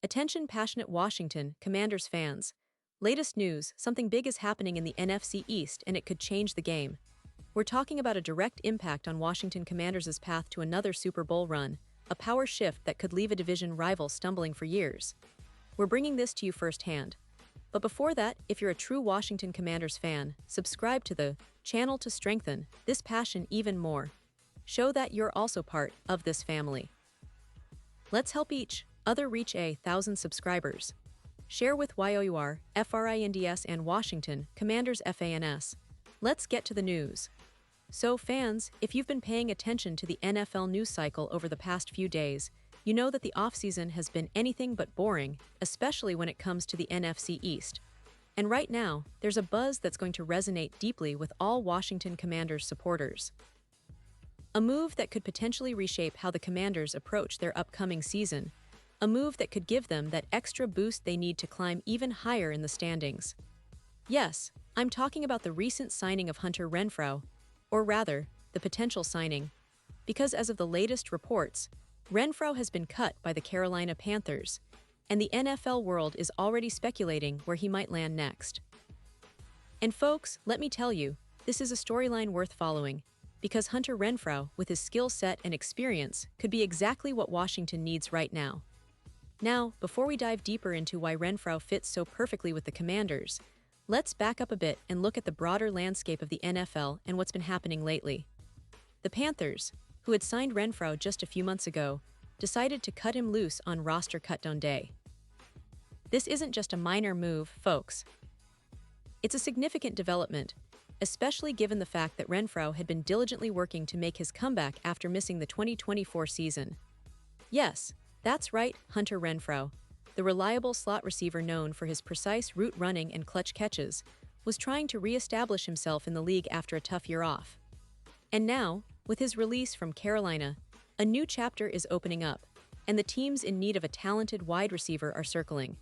Attention passionate Washington Commanders fans. Latest news, something big is happening in the NFC East and it could change the game. We're talking about a direct impact on Washington Commanders' path to another Super Bowl run, a power shift that could leave a division rival stumbling for years. We're bringing this to you firsthand. But before that, if you're a true Washington Commanders fan, subscribe to the channel to strengthen this passion even more. Show that you're also part of this family. Let's help each other reach 1,000 subscribers. Share with YOUR, FRINDS and Washington Commanders FANS. Let's get to the news. So fans, if you've been paying attention to the NFL news cycle over the past few days, you know that the offseason has been anything but boring, especially when it comes to the NFC East. And right now, there's a buzz that's going to resonate deeply with all Washington Commanders supporters. A move that could potentially reshape how the Commanders approach their upcoming season. A move that could give them that extra boost they need to climb even higher in the standings. Yes, I'm talking about the recent signing of Hunter Renfrow, or rather, the potential signing, because as of the latest reports, Renfrow has been cut by the Carolina Panthers, and the NFL world is already speculating where he might land next. And folks, let me tell you, this is a storyline worth following, because Hunter Renfrow, with his skill set and experience, could be exactly what Washington needs right now. Now, before we dive deeper into why Renfrow fits so perfectly with the Commanders, let's back up a bit and look at the broader landscape of the NFL and what's been happening lately. The Panthers, who had signed Renfrow just a few months ago, decided to cut him loose on roster cutdown day. This isn't just a minor move, folks. It's a significant development, especially given the fact that Renfrow had been diligently working to make his comeback after missing the 2024 season. Yes, that's right, Hunter Renfrow, the reliable slot receiver known for his precise route running and clutch catches, was trying to re-establish himself in the league after a tough year off. And now, with his release from Carolina, a new chapter is opening up, and the teams in need of a talented wide receiver are circling.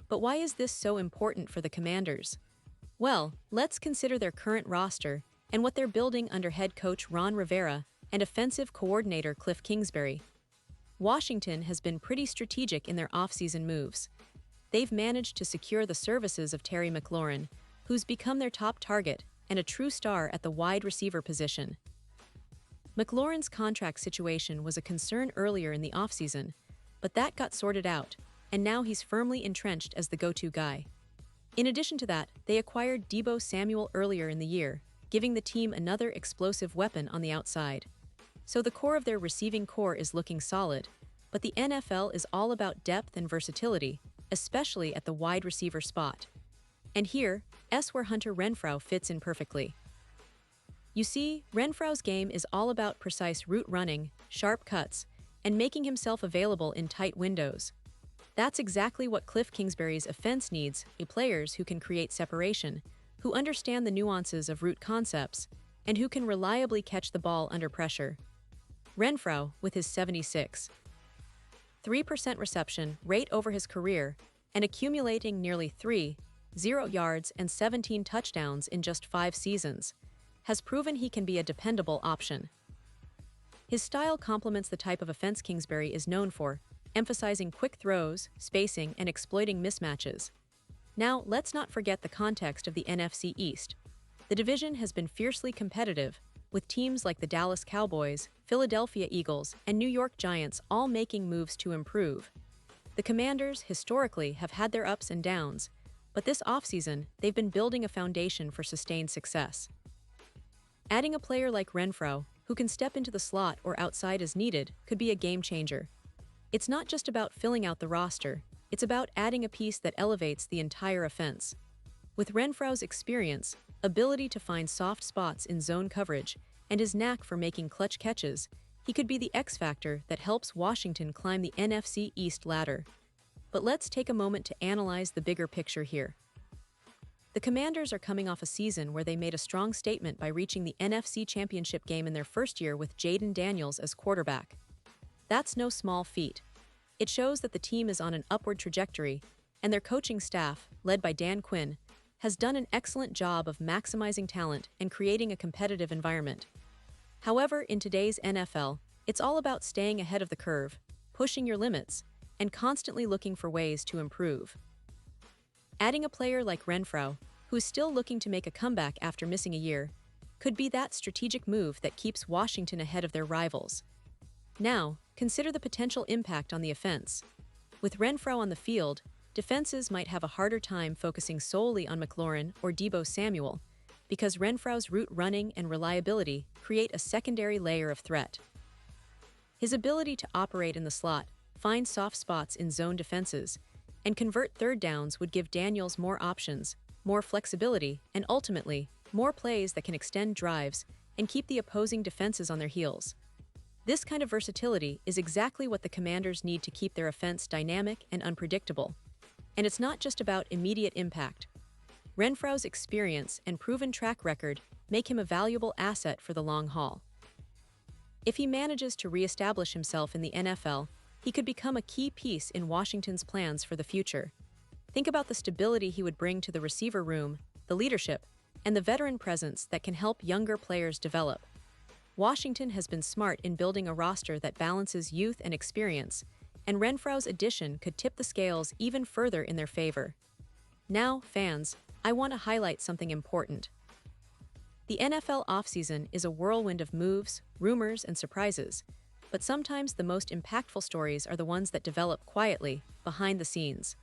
But why is this so important for the Commanders? Well, let's consider their current roster and what they're building under head coach Ron Rivera and offensive coordinator Cliff Kingsbury. Washington has been pretty strategic in their offseason moves. They've managed to secure the services of Terry McLaurin, who's become their top target and a true star at the wide receiver position. McLaurin's contract situation was a concern earlier in the offseason, but that got sorted out, and now he's firmly entrenched as the go-to guy. In addition to that, they acquired Deebo Samuel earlier in the year, giving the team another explosive weapon on the outside. So the core of their receiving core is looking solid, but the NFL is all about depth and versatility, especially at the wide receiver spot. And here's where Hunter Renfrow fits in perfectly. You see, Renfrow's game is all about precise route running, sharp cuts, and making himself available in tight windows. That's exactly what Cliff Kingsbury's offense needs, players who can create separation, who understand the nuances of route concepts, and who can reliably catch the ball under pressure. Renfrow, with his 76.3% reception rate over his career and accumulating nearly 3,000 yards and 17 touchdowns in just 5 seasons, has proven he can be a dependable option. His style complements the type of offense Kingsbury is known for, emphasizing quick throws, spacing, and exploiting mismatches. Now, let's not forget the context of the NFC East. The division has been fiercely competitive, with teams like the Dallas Cowboys, Philadelphia Eagles, and New York Giants all making moves to improve. The Commanders historically have had their ups and downs, but this offseason, they've been building a foundation for sustained success. Adding a player like Renfrow, who can step into the slot or outside as needed, could be a game changer. It's not just about filling out the roster, it's about adding a piece that elevates the entire offense. With Renfrow's experience, ability to find soft spots in zone coverage, and his knack for making clutch catches, he could be the X factor that helps Washington climb the NFC East ladder. But let's take a moment to analyze the bigger picture here. The Commanders are coming off a season where they made a strong statement by reaching the NFC Championship game in their first year with Jayden Daniels as quarterback. That's no small feat. It shows that the team is on an upward trajectory, and their coaching staff, led by Dan Quinn, has done an excellent job of maximizing talent and creating a competitive environment. However, in today's NFL, it's all about staying ahead of the curve, pushing your limits, and constantly looking for ways to improve. Adding a player like Renfrow, who's still looking to make a comeback after missing a year, could be that strategic move that keeps Washington ahead of their rivals. Now, consider the potential impact on the offense. With Renfrow on the field, defenses might have a harder time focusing solely on McLaurin or Deebo Samuel, because Renfrow's route running and reliability create a secondary layer of threat. His ability to operate in the slot, find soft spots in zone defenses, and convert third downs would give Daniels more options, more flexibility, and ultimately, more plays that can extend drives and keep the opposing defenses on their heels. This kind of versatility is exactly what the Commanders need to keep their offense dynamic and unpredictable. And it's not just about immediate impact. Renfrow's experience and proven track record make him a valuable asset for the long haul. If he manages to reestablish himself in the NFL, he could become a key piece in Washington's plans for the future. Think about the stability he would bring to the receiver room, the leadership, and the veteran presence that can help younger players develop. Washington has been smart in building a roster that balances youth and experience, and Renfrow's addition could tip the scales even further in their favor. Now, fans, I want to highlight something important. The NFL offseason is a whirlwind of moves, rumors, and surprises, but sometimes the most impactful stories are the ones that develop quietly, behind the scenes.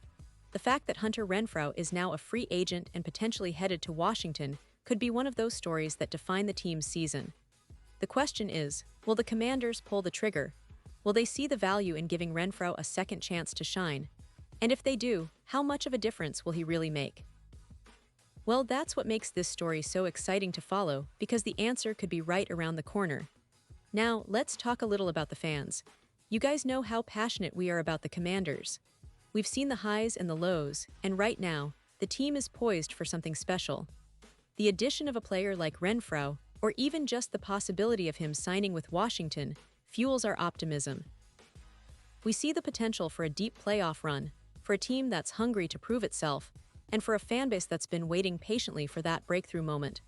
The fact that Hunter Renfrow is now a free agent and potentially headed to Washington could be one of those stories that define the team's season. The question is, will the Commanders pull the trigger? Will they see the value in giving Renfrow a second chance to shine? And if they do, how much of a difference will he really make? Well, that's what makes this story so exciting to follow, because the answer could be right around the corner. Now, let's talk a little about the fans. You guys know how passionate we are about the Commanders. We've seen the highs and the lows, and right now, the team is poised for something special. The addition of a player like Renfrow, or even just the possibility of him signing with Washington, fuels our optimism. We see the potential for a deep playoff run, for a team that's hungry to prove itself, and for a fanbase that's been waiting patiently for that breakthrough moment.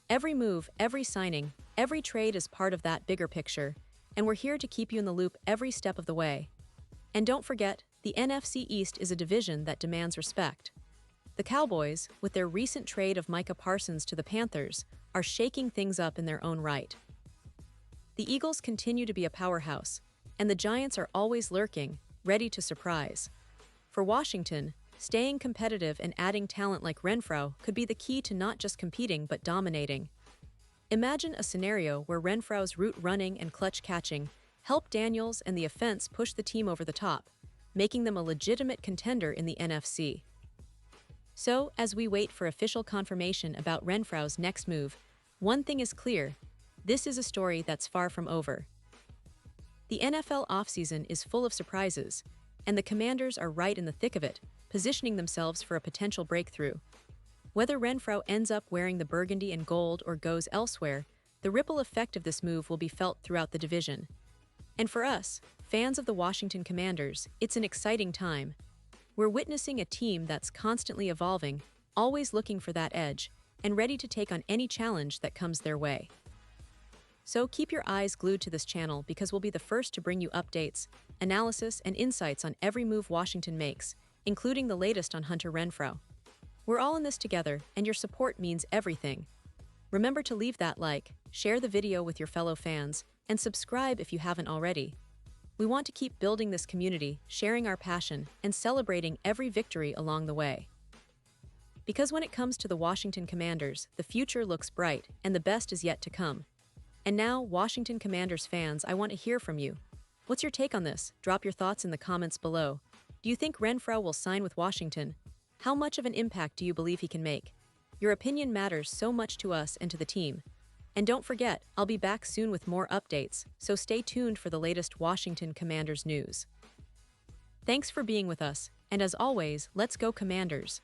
Every move, every signing, every trade is part of that bigger picture, and we're here to keep you in the loop every step of the way. And don't forget, the NFC East is a division that demands respect. The Cowboys, with their recent trade of Micah Parsons to the Panthers, are shaking things up in their own right. The Eagles continue to be a powerhouse, and the Giants are always lurking, ready to surprise. For Washington, staying competitive and adding talent like Renfrow could be the key to not just competing but dominating. Imagine a scenario where Renfrow's route running and clutch catching help Daniels and the offense push the team over the top, making them a legitimate contender in the NFC. So, as we wait for official confirmation about Renfrow's next move, one thing is clear: this is a story that's far from over. The NFL offseason is full of surprises, and the Commanders are right in the thick of it, positioning themselves for a potential breakthrough. Whether Renfrow ends up wearing the burgundy and gold or goes elsewhere, the ripple effect of this move will be felt throughout the division. And for us, fans of the Washington Commanders, it's an exciting time. We're witnessing a team that's constantly evolving, always looking for that edge, and ready to take on any challenge that comes their way. So keep your eyes glued to this channel, because we'll be the first to bring you updates, analysis, and insights on every move Washington makes, including the latest on Hunter Renfrow. We're all in this together, and your support means everything. Remember to leave that like, share the video with your fellow fans, and subscribe if you haven't already. We want to keep building this community, sharing our passion, and celebrating every victory along the way. Because when it comes to the Washington Commanders, the future looks bright, and the best is yet to come. And now, Washington Commanders fans, I want to hear from you. What's your take on this? Drop your thoughts in the comments below. Do you think Renfrow will sign with Washington? How much of an impact do you believe he can make? Your opinion matters so much to us and to the team. And don't forget, I'll be back soon with more updates, so stay tuned for the latest Washington Commanders news. Thanks for being with us, and as always, let's go Commanders!